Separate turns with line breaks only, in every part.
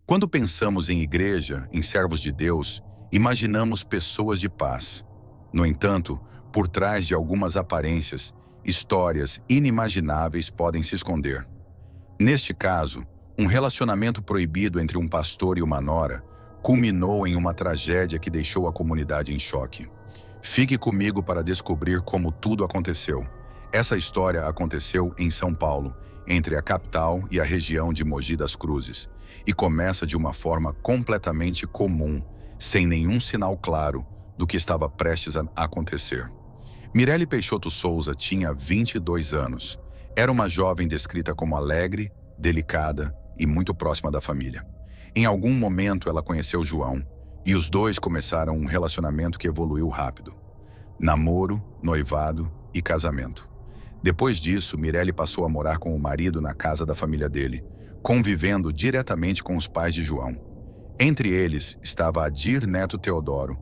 Quando pensamos em igreja, em servos de Deus, imaginamos pessoas de paz. No entanto, por trás de algumas aparências, histórias inimagináveis podem se esconder. Neste caso, um relacionamento proibido entre um pastor e uma nora culminou em uma tragédia que deixou a comunidade em choque. Fique comigo para descobrir como tudo aconteceu. Essa história aconteceu em São Paulo, entre a capital e a região de Mogi das Cruzes, e começa de uma forma completamente comum, sem nenhum sinal claro do que estava prestes a acontecer. Mirelle Peixoto Souza tinha 22 anos. Era uma jovem descrita como alegre, delicada e muito próxima da família. Em algum momento ela conheceu João, e os dois começaram um relacionamento que evoluiu rápido. Namoro, noivado e casamento. Depois disso, Mirelle passou a morar com o marido na casa da família dele, convivendo diretamente com os pais de João. Entre eles estava Adir Neto Teodoro,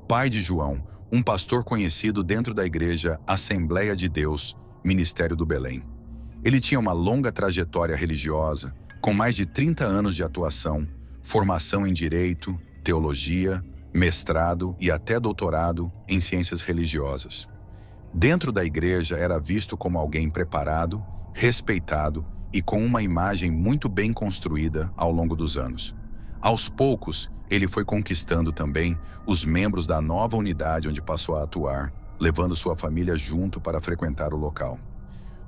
pai de João, um pastor conhecido dentro da igreja Assembleia de Deus, Ministério do Belém. Ele tinha uma longa trajetória religiosa, com mais de 30 anos de atuação, formação em direito, teologia, mestrado e até doutorado em ciências religiosas. Dentro da igreja era visto como alguém preparado, respeitado e com uma imagem muito bem construída ao longo dos anos. Aos poucos, ele foi conquistando também os membros da nova unidade onde passou a atuar, levando sua família junto para frequentar o local.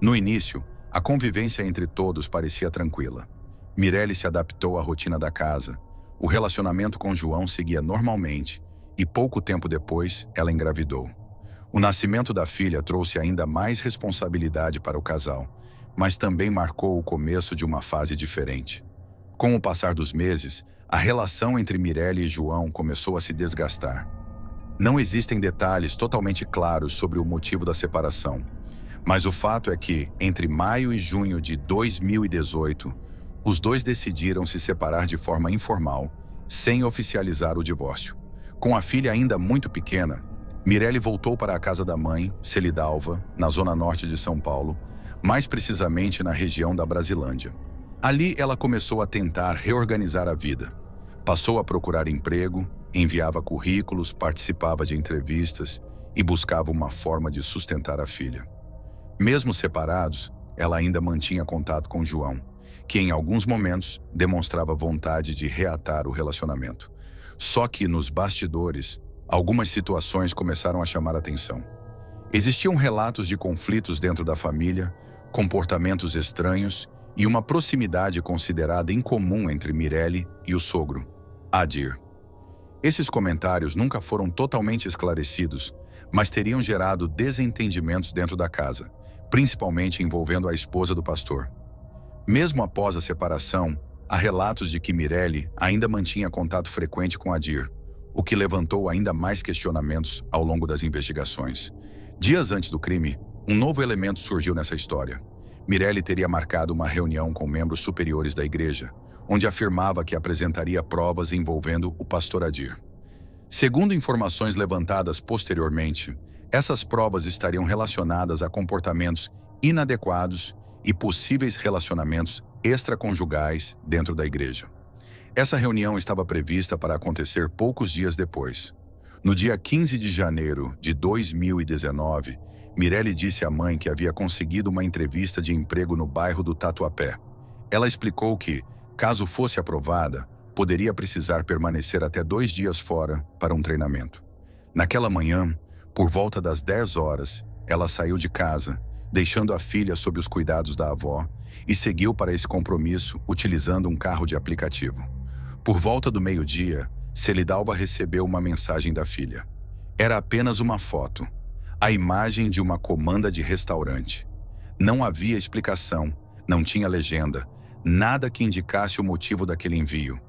No início, a convivência entre todos parecia tranquila. Mirelle se adaptou à rotina da casa, o relacionamento com João seguia normalmente e pouco tempo depois ela engravidou. O nascimento da filha trouxe ainda mais responsabilidade para o casal, mas também marcou o começo de uma fase diferente. Com o passar dos meses, a relação entre Mirelle e João começou a se desgastar. Não existem detalhes totalmente claros sobre o motivo da separação, mas o fato é que, entre maio e junho de 2018, os dois decidiram se separar de forma informal, sem oficializar o divórcio. Com a filha ainda muito pequena, Mirelle voltou para a casa da mãe, Celidalva, na zona norte de São Paulo, mais precisamente na região da Brasilândia. Ali ela começou a tentar reorganizar a vida. Passou a procurar emprego, enviava currículos, participava de entrevistas e buscava uma forma de sustentar a filha. Mesmo separados, ela ainda mantinha contato com João, que em alguns momentos demonstrava vontade de reatar o relacionamento. Só que nos bastidores, algumas situações começaram a chamar a atenção. Existiam relatos de conflitos dentro da família, comportamentos estranhos e uma proximidade considerada incomum entre Mirelle e o sogro, Adir. Esses comentários nunca foram totalmente esclarecidos, mas teriam gerado desentendimentos dentro da casa, principalmente envolvendo a esposa do pastor. Mesmo após a separação, há relatos de que Mirelle ainda mantinha contato frequente com Adir, o que levantou ainda mais questionamentos ao longo das investigações. Dias antes do crime, um novo elemento surgiu nessa história. Mirelle teria marcado uma reunião com membros superiores da igreja, onde afirmava que apresentaria provas envolvendo o pastor Adir. Segundo informações levantadas posteriormente, essas provas estariam relacionadas a comportamentos inadequados e possíveis relacionamentos extraconjugais dentro da igreja. Essa reunião estava prevista para acontecer poucos dias depois. No dia 15 de janeiro de 2019, Mirelle disse à mãe que havia conseguido uma entrevista de emprego no bairro do Tatuapé. Ela explicou que, caso fosse aprovada, poderia precisar permanecer até 2 dias fora para um treinamento. Naquela manhã, por volta das 10 horas, ela saiu de casa, deixando a filha sob os cuidados da avó, e seguiu para esse compromisso utilizando um carro de aplicativo. Por volta do meio-dia, Celidalva recebeu uma mensagem da filha. Era apenas uma foto, a imagem de uma comanda de restaurante. Não havia explicação, não tinha legenda, nada que indicasse o motivo daquele envio.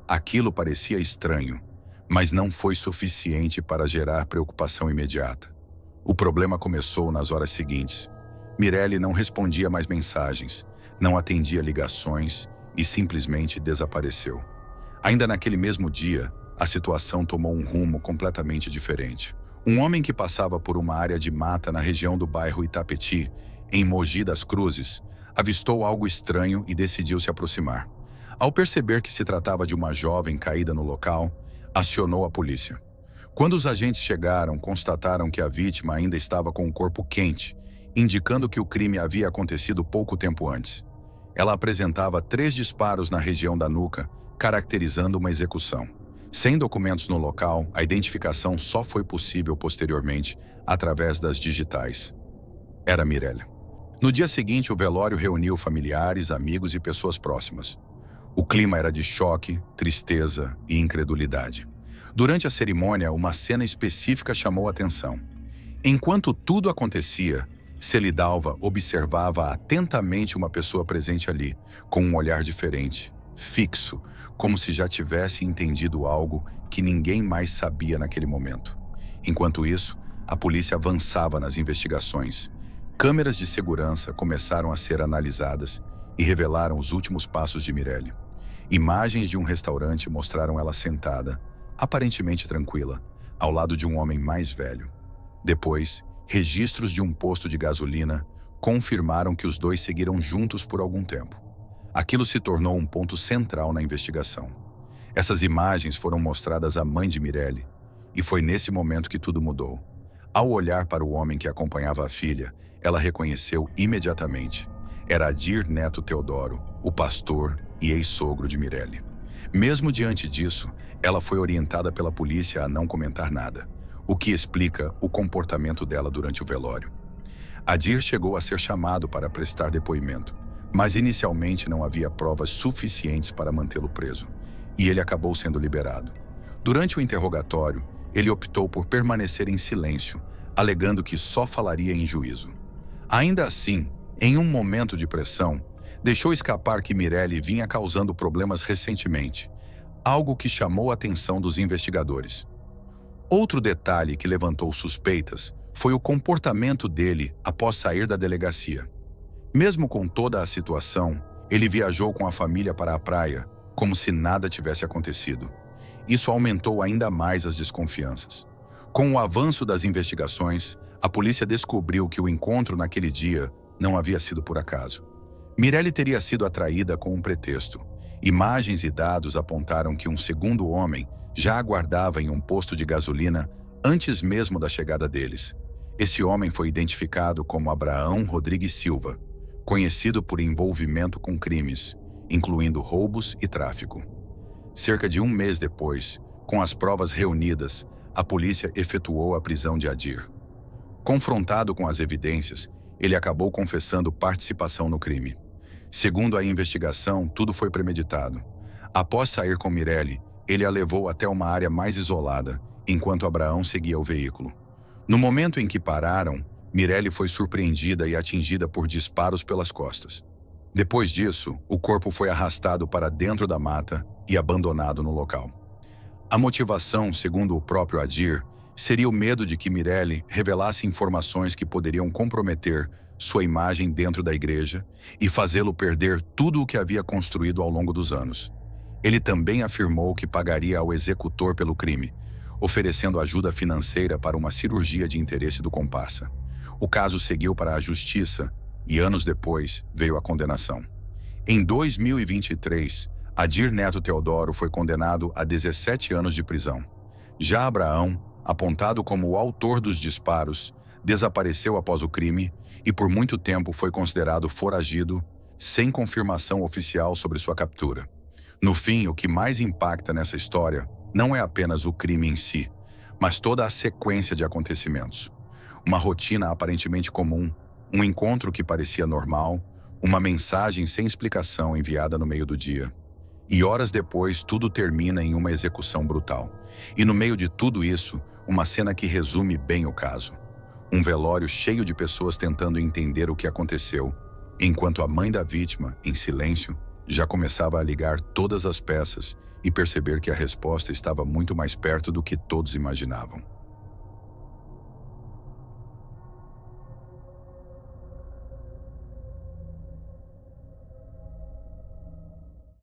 Aquilo parecia estranho, mas não foi suficiente para gerar preocupação imediata. O problema começou nas horas seguintes. Mirelle não respondia mais mensagens, não atendia ligações e simplesmente desapareceu. Ainda naquele mesmo dia, a situação tomou um rumo completamente diferente. Um homem que passava por uma área de mata na região do bairro Itapetí, em Mogi das Cruzes, avistou algo estranho e decidiu se aproximar. Ao perceber que se tratava de uma jovem caída no local, acionou a polícia. Quando os agentes chegaram, constataram que a vítima ainda estava com o corpo quente, indicando que o crime havia acontecido pouco tempo antes. Ela apresentava 3 disparos na região da nuca, caracterizando uma execução. Sem documentos no local, a identificação só foi possível posteriormente, através das digitais. Era Mirelle. No dia seguinte, o velório reuniu familiares, amigos e pessoas próximas. O clima era de choque, tristeza e incredulidade. Durante a cerimônia, uma cena específica chamou a atenção. Enquanto tudo acontecia, Celidalva observava atentamente uma pessoa presente ali, com um olhar diferente, fixo, como se já tivesse entendido algo que ninguém mais sabia naquele momento. Enquanto isso, a polícia avançava nas investigações. Câmeras de segurança começaram a ser analisadas e revelaram os últimos passos de Mirelle. Imagens de um restaurante mostraram ela sentada, aparentemente tranquila, ao lado de um homem mais velho. Depois, registros de um posto de gasolina confirmaram que os dois seguiram juntos por algum tempo. Aquilo se tornou um ponto central na investigação. Essas imagens foram mostradas à mãe de Mirelle, e foi nesse momento que tudo mudou. Ao olhar para o homem que acompanhava a filha, ela reconheceu imediatamente. Era Adir Neto Teodoro, o pastor e ex-sogro de Mirelle. Mesmo diante disso, ela foi orientada pela polícia a não comentar nada, o que explica o comportamento dela durante o velório. Adir chegou a ser chamado para prestar depoimento, mas inicialmente não havia provas suficientes para mantê-lo preso, e ele acabou sendo liberado. Durante o interrogatório, ele optou por permanecer em silêncio, alegando que só falaria em juízo. Ainda assim, em um momento de pressão, deixou escapar que Mirelle vinha causando problemas recentemente, algo que chamou a atenção dos investigadores. Outro detalhe que levantou suspeitas foi o comportamento dele após sair da delegacia. Mesmo com toda a situação, ele viajou com a família para a praia, como se nada tivesse acontecido. Isso aumentou ainda mais as desconfianças. Com o avanço das investigações, a polícia descobriu que o encontro naquele dia não havia sido por acaso. Mirelle teria sido atraída com um pretexto. Imagens e dados apontaram que um segundo homem já aguardava em um posto de gasolina antes mesmo da chegada deles. Esse homem foi identificado como Abraão Rodrigues Silva, conhecido por envolvimento com crimes, incluindo roubos e tráfico. Cerca de um mês depois, com as provas reunidas, a polícia efetuou a prisão de Adir. Confrontado com as evidências, ele acabou confessando participação no crime. Segundo a investigação, tudo foi premeditado. Após sair com Mirelle, ele a levou até uma área mais isolada, enquanto Abraão seguia o veículo. No momento em que pararam, Mirelle foi surpreendida e atingida por disparos pelas costas. Depois disso, o corpo foi arrastado para dentro da mata e abandonado no local. A motivação, segundo o próprio Adir, seria o medo de que Mirelle revelasse informações que poderiam comprometer sua imagem dentro da igreja e fazê-lo perder tudo o que havia construído ao longo dos anos. Ele também afirmou que pagaria ao executor pelo crime, oferecendo ajuda financeira para uma cirurgia de interesse do comparsa. O caso seguiu para a justiça e anos depois veio a condenação. Em 2023, Adir Neto Teodoro foi condenado a 17 anos de prisão. Já Abraão, apontado como o autor dos disparos, desapareceu após o crime e por muito tempo foi considerado foragido, sem confirmação oficial sobre sua captura. No fim, o que mais impacta nessa história não é apenas o crime em si, mas toda a sequência de acontecimentos. Uma rotina aparentemente comum, um encontro que parecia normal, uma mensagem sem explicação enviada no meio do dia. E horas depois, tudo termina em uma execução brutal. E no meio de tudo isso, uma cena que resume bem o caso. Um velório cheio de pessoas tentando entender o que aconteceu, enquanto a mãe da vítima, em silêncio, já começava a ligar todas as peças e perceber que a resposta estava muito mais perto do que todos imaginavam.